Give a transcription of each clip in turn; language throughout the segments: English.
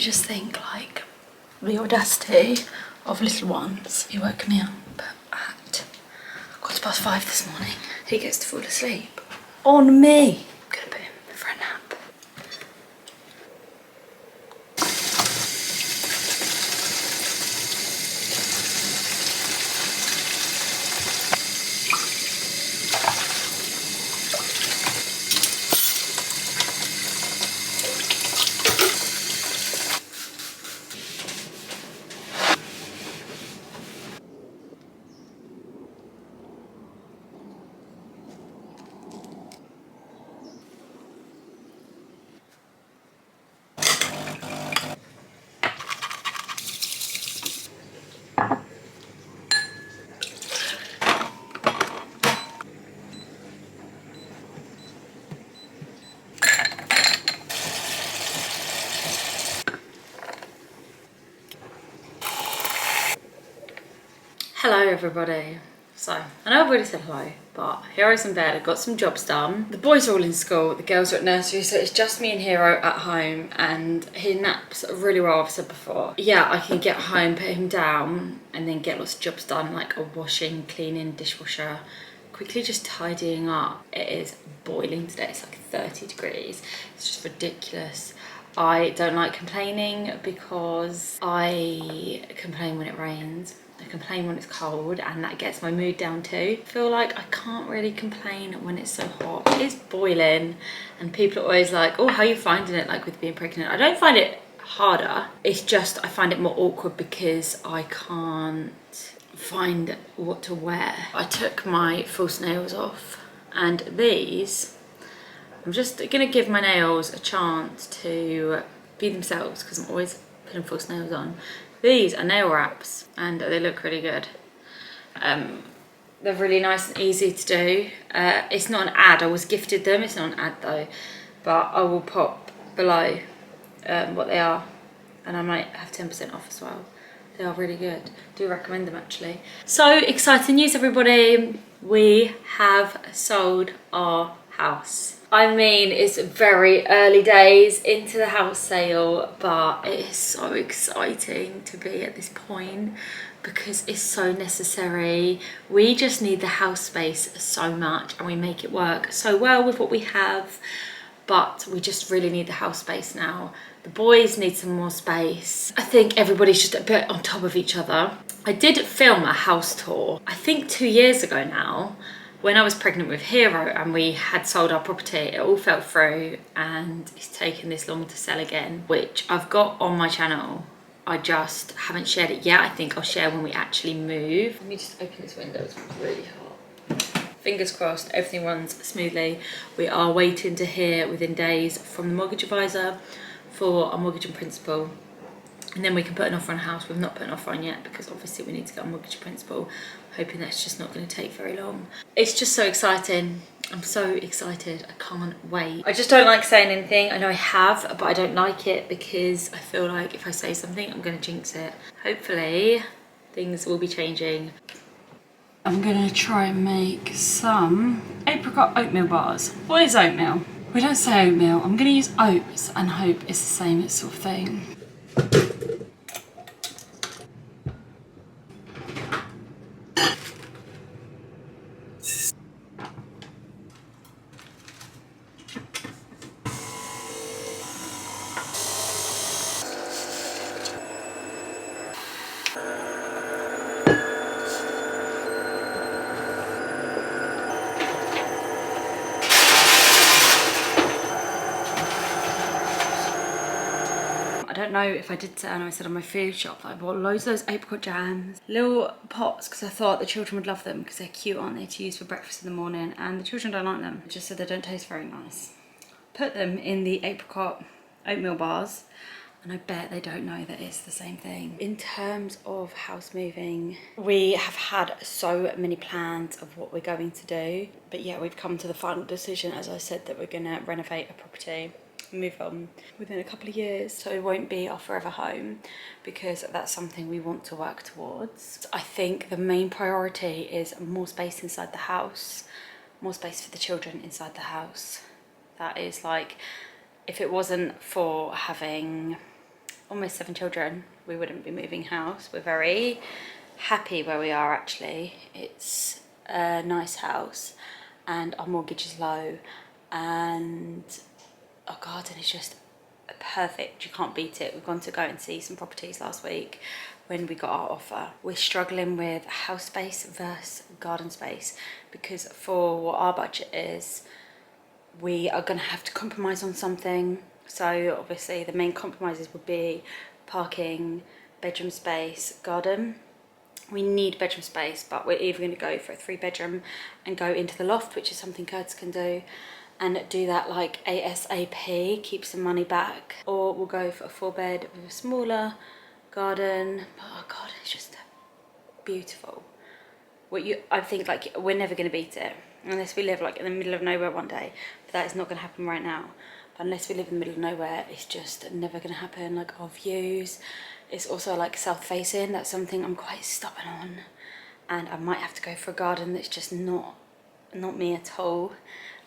just think, like, the audacity of little ones. He woke me up at 5:15 this morning. He gets to fall asleep on me. I'm gonna put him for a nap. Hello everybody. So, I know I've already said hello, but Hero's in bed, I've got some jobs done. The boys are all in school, the girls are at nursery, so it's just me and Hero at home, and he naps really well, I've said before. Yeah, I can get home, put him down, and then get lots of jobs done, like a washing, cleaning, dishwasher, quickly just tidying up. It is boiling today, it's like 30 degrees. It's just ridiculous. I don't like complaining because I complain when it rains. I complain when it's cold, and that gets my mood down too. I feel like I can't really complain when it's so hot. It's boiling, and people are always like, oh, how are you finding it, like with being pregnant? I don't find it harder. It's just I find it more awkward because I can't find what to wear. I took my false nails off, and these, I'm just gonna give my nails a chance to be themselves because I'm always putting false nails on. These are nail wraps and they look really good. They're really nice and easy to do. It's not an ad, I was gifted them, it's not an ad though, but I will pop below what they are, and I might have 10% off as well. They are really good. Do recommend them actually. So exciting news everybody. We have sold our house. I mean, it's very early days into the house sale, but it is so exciting to be at this point because it's so necessary. We just need the house space so much, and we make it work so well with what we have, but we just really need the house space now. The boys need some more space. I think everybody's just a bit on top of each other. I did film a house tour, I think 2 years ago now, when I was pregnant with Hero and we had sold our property. It all fell through and it's taken this long to sell again, which I've got on my channel. I just haven't shared it yet. I think I'll share when we actually move. Let me just open this window, it's really hot. Fingers crossed, everything runs smoothly. We are waiting to hear within days from the mortgage advisor for our mortgage in principle. And then we can put an offer on a house. We've not put an offer on yet because obviously we need to get a mortgage in principle. Hoping that's just not going to take very long. It's just so exciting. I'm so excited. I can't wait. I just don't like saying anything. I know I have, but I don't like it because I feel like if I say something, I'm going to jinx it. Hopefully, things will be changing. I'm going to try and make some apricot oatmeal bars. What is oatmeal? We don't say oatmeal. I'm going to use oats and hope it's the same sort of thing. I don't know if I did say, I know I said on my food shop that I bought loads of those apricot jams, little pots, because I thought the children would love them because they're cute, aren't they, to use for breakfast in the morning, and the children don't like them. Just said they don't taste very nice. Put them in the apricot oatmeal bars, and I bet they don't know that it's the same thing. In terms of house moving, we have had so many plans of what we're going to do, but yeah, we've come to the final decision, as I said, that we're gonna renovate a property, move on within a couple of years, so it won't be our forever home because that's something we want to work towards. I think the main priority is more space inside the house, more space for the children inside the house. That is like, if it wasn't for having almost 7 children, we wouldn't be moving house. We're very happy where we are actually. It's a nice house and our mortgage is low and our garden is just perfect. You can't beat it. We've gone to go and see some properties last week when we got our offer. We're struggling with house space versus garden space because for what our budget is, we are going to have to compromise on something. So obviously the main compromises would be parking, bedroom space, garden. We need bedroom space, but we're either going to go for a 3-bedroom and go into the loft, which is something Curtis can do, and do that like ASAP, keep some money back, or we'll go for a 4-bed with a smaller garden. But our garden is just beautiful. I think like we're never going to beat it unless we live like in the middle of nowhere one day, but that is not going to happen right now. But unless we live in the middle of nowhere, it's just never going to happen. Like our views, it's also like south facing. That's something I'm quite stubborn on, and I might have to go for a garden that's just not me at all,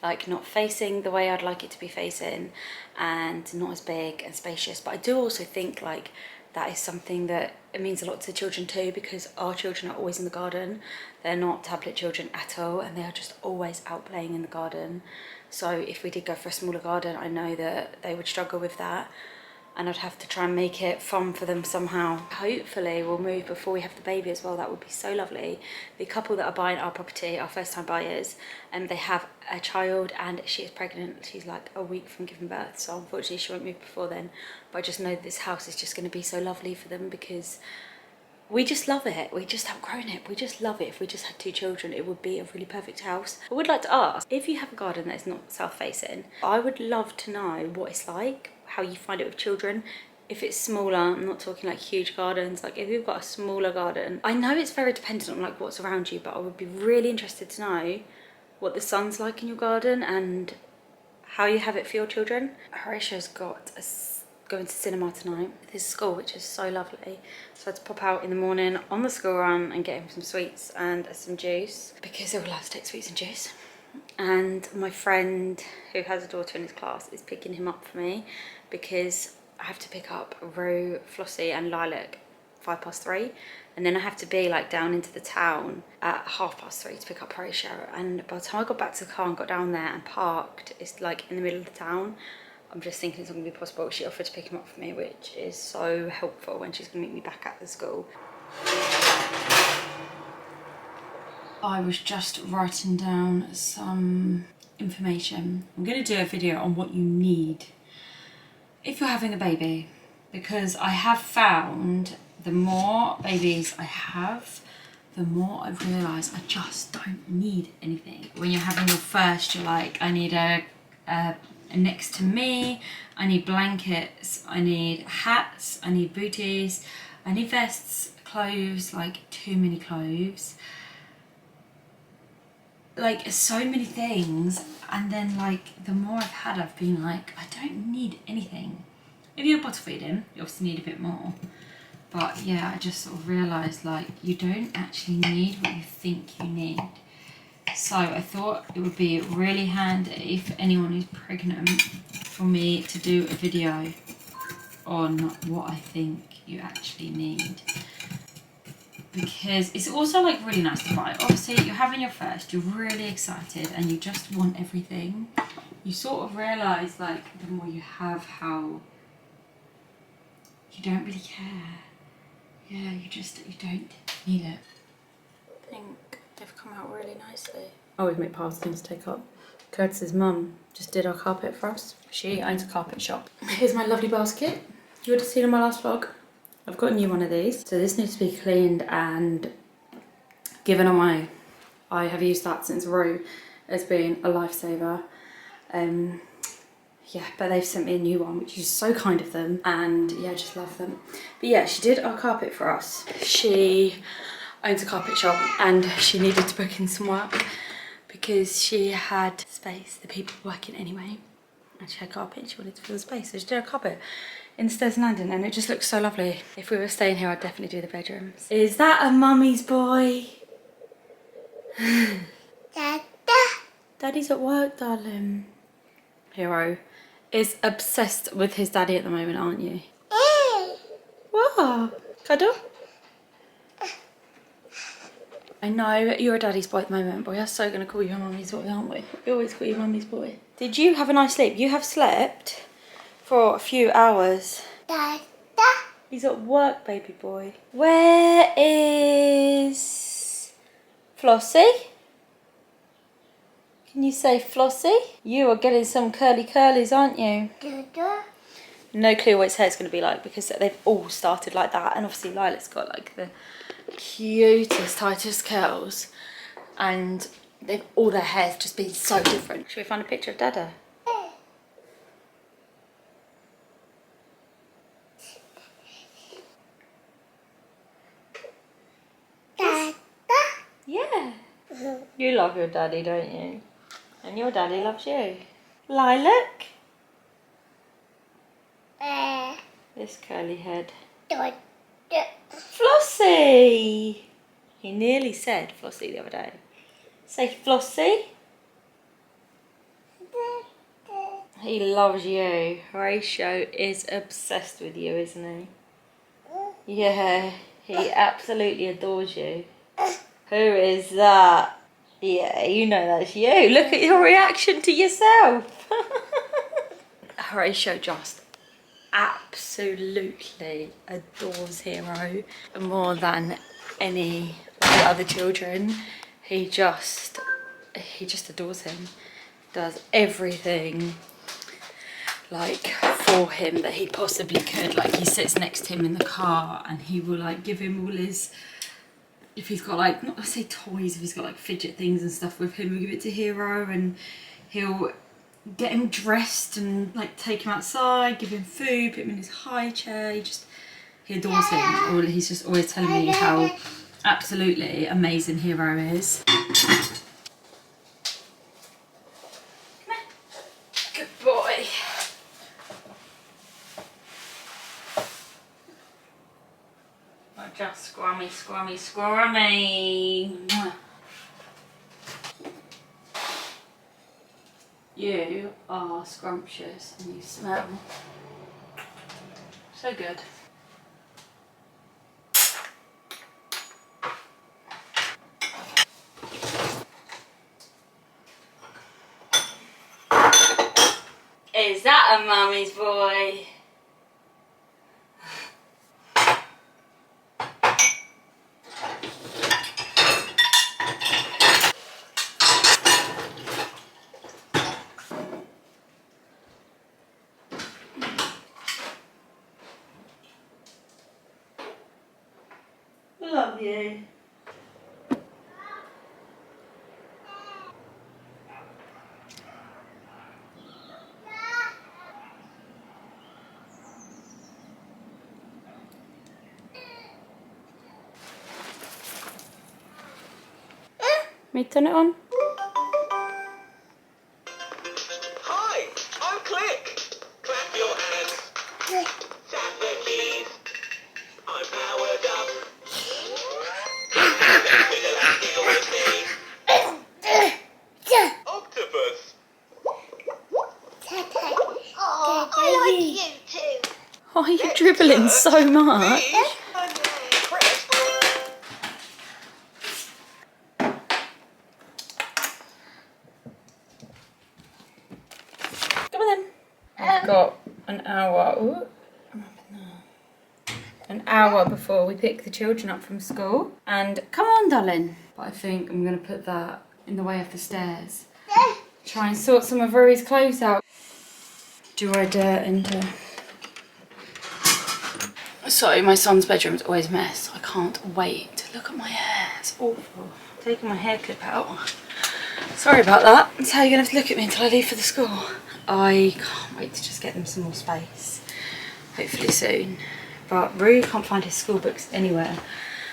like not facing the way I'd like it to be facing and not as big and spacious. But I do also think like that is something that it means a lot to the children too, because our children are always in the garden. They're not tablet children at all, and they are just always out playing in the garden. So if we did go for a smaller garden, I know that they would struggle with that, and I'd have to try and make it fun for them somehow. Hopefully we'll move before we have the baby as well. That would be so lovely. The couple that are buying our property, our first time buyers, and they have a child and she is pregnant. She's like a week from giving birth, so unfortunately she won't move before then. But I just know this house is just going to be so lovely for them because we just love it. We just outgrown it. We just love it. If we just had 2 children, it would be a really perfect house. I would like to ask, if you have a garden that's not south facing, I would love to know what it's like, how you find it with children. If it's smaller, I'm not talking like huge gardens, like if you've got a smaller garden, I know it's very dependent on like what's around you, but I would be really interested to know what the sun's like in your garden and how you have it for your children. Horatio's got going to cinema tonight with his school, which is so lovely. So I had to pop out in the morning on the school run and get him some sweets and some juice because they're allowed to take sweets and juice. And my friend who has a daughter in his class is picking him up for me because I have to pick up Rue, Flossie and Lilac 3:05, and then I have to be like down into the town at 3:30 to pick up Horatio. And by the time I got back to the car and got down there and parked, it's like in the middle of the town. I'm just thinking it's not going to be possible. She offered to pick him up for me, which is so helpful when she's going to meet me back at the school. I was just writing down some information. I'm going to do a video on what you need if you're having a baby, because I have found the more babies I have, the more I realise I just don't need anything. When you're having your first, you're like, I need a next to me, I need blankets, I need hats, I need booties, I need vests, clothes, like too many clothes, like so many things. And then like the more I've had, I've been like, I don't need anything. If you're bottle feeding, you obviously need a bit more, but yeah, I just sort of realised like you don't actually need what you think you need. So I thought it would be really handy for anyone who's pregnant for me to do a video on what I think you actually need. Because it's also like really nice to buy. Obviously you're having your first, you're really excited and you just want everything. You sort of realise like the more you have how you don't really care. Yeah, you don't need it. I think they've come out really nicely. I always make piles of things to take up. Curtis's mum just did our carpet for us. She owns a carpet shop. Here's my lovely basket. You would have seen in my last vlog. I've got a new one of these. So this needs to be cleaned and given away. I have used that since Rue has been a lifesaver. Yeah, but they've sent me a new one, which is so kind of them, and yeah, I just love them. But yeah, she did our carpet for us. She owns a carpet shop and she needed to book in some work because she had space, the people working anyway, and she had carpet and she wanted to fill the space, so she did a carpet in the stairs landing, and it just looks so lovely. If we were staying here, I'd definitely do the bedrooms. Is that a mummy's boy? Dada. Daddy's at work, darling. Hero is obsessed with his daddy at the moment, aren't you? are. Cuddle. I know you're a daddy's boy at the moment, but we are so going to call you a mummy's boy, aren't we? We always call you mummy's boy. Did you have a nice sleep? You have slept for a few hours. Dada. He's at work, baby boy. Where is Flossie? Can you say Flossie? You are getting some curly curlies, aren't you? Dada. No clue what his hair's going to be like because they've all started like that, and obviously Lila's got like the cutest, tightest curls, and all their hair's just been so different. Should we find a picture of Dada? Dada? Yeah. You love your daddy, don't you? And your daddy loves you. Lilac? This curly head. Flossie! He nearly said Flossie the other day. Say Flossie. He loves you. Horatio is obsessed with you, isn't he? Yeah, he absolutely adores you. Who is that? Yeah, you know that's you. Look at your reaction to yourself. Horatio just absolutely adores Hero more than any of the other children. He just adores him. Does everything like for him that he possibly could. Like he sits next to him in the car and he will like give him all his, if he's got like, not I say toys, if he's got like fidget things and stuff with him, he'll give it to Hero, and he'll get him dressed and like take him outside, give him food, put him in his high chair. He adores him. He's just always telling me how absolutely amazing Hero is. Come here. Good boy. Not just squirmy, squirmy, squirmy. You are scrumptious and you smell so good. Is that a mummy's boy? Love you. Me turn it on? Hi, I'm Click. Clap your hands. Tap the keys. I'm powered up. Fiddle and deal with me. Octopus. Oh, I like you too. Why are you dribbling so much? Come on then. I've got an hour. Ooh. An hour before we pick the children up from school. And come on, darling. But I think I'm going to put that in the way of the stairs. Try and sort some of Rui's clothes out. Do I dare enter? Sorry, my son's bedroom's always a mess. I can't wait to look at my hair. It's awful. I'm taking my hair clip out. Sorry about that. That's how you're going to have to look at me until I leave for the school. I can't wait to just get them some more space. Hopefully soon. But Rui can't find his school books anywhere.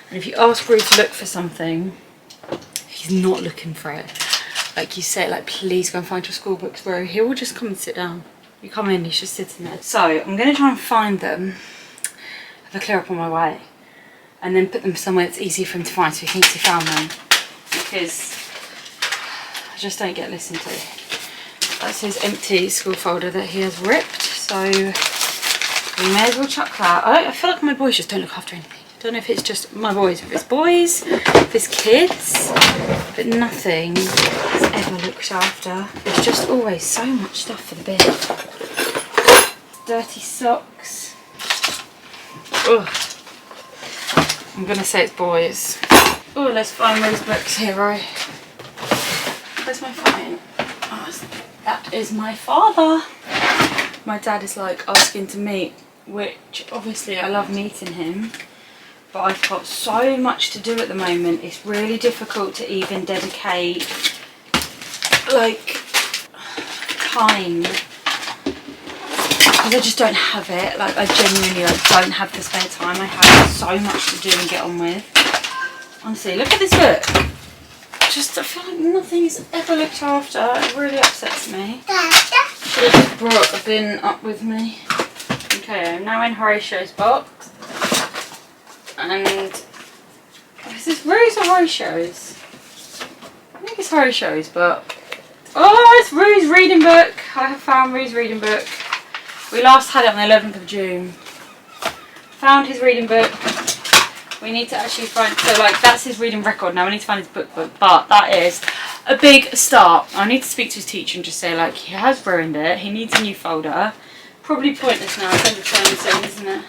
And if you ask Rui to look for something, he's not looking for it. Like you say, like, please go and find your school books, Rui. He will just come and sit down. You come in, he's just sitting there. So I'm going to try and find them, have a clear up on my way, and then put them somewhere that's easy for him to find so he thinks he found them. Because I just don't get listened to. That's his empty school folder that he has ripped. So We may as well chuck that. I feel like my boys just don't look after anything. I don't know if it's just my boys, if it's boys, if it's kids, but nothing is ever looked after. There's just always so much stuff for the bin. Dirty socks. Ugh. I'm gonna say it's boys. Oh, let's find those books here, right? Where's my phone? Oh, that is my father. My dad is like asking to meet, which obviously I love meeting him, but I've got so much to do at the moment. It's really difficult to even dedicate like time, because I just don't have it. Like I genuinely don't have the spare time. I have so much to do and get on with. Honestly, look at this book. Just, I feel like nothing is ever looked after. It really upsets me. Should have just brought a bin up with me. Okay, I'm now in Horatio's box. And is this Rue's or Horatio's? I think it's Horatio's, but oh, it's Rue's reading book. I have found Rue's reading book. We last had it on the 11th of June. Found his reading book. We need to actually find, so like that's his reading record. Now we need to find his book, but that is a big start. I need to speak to his teacher and just say like he has ruined it. He needs a new folder. Probably pointless now. It's end of term soon, isn't it?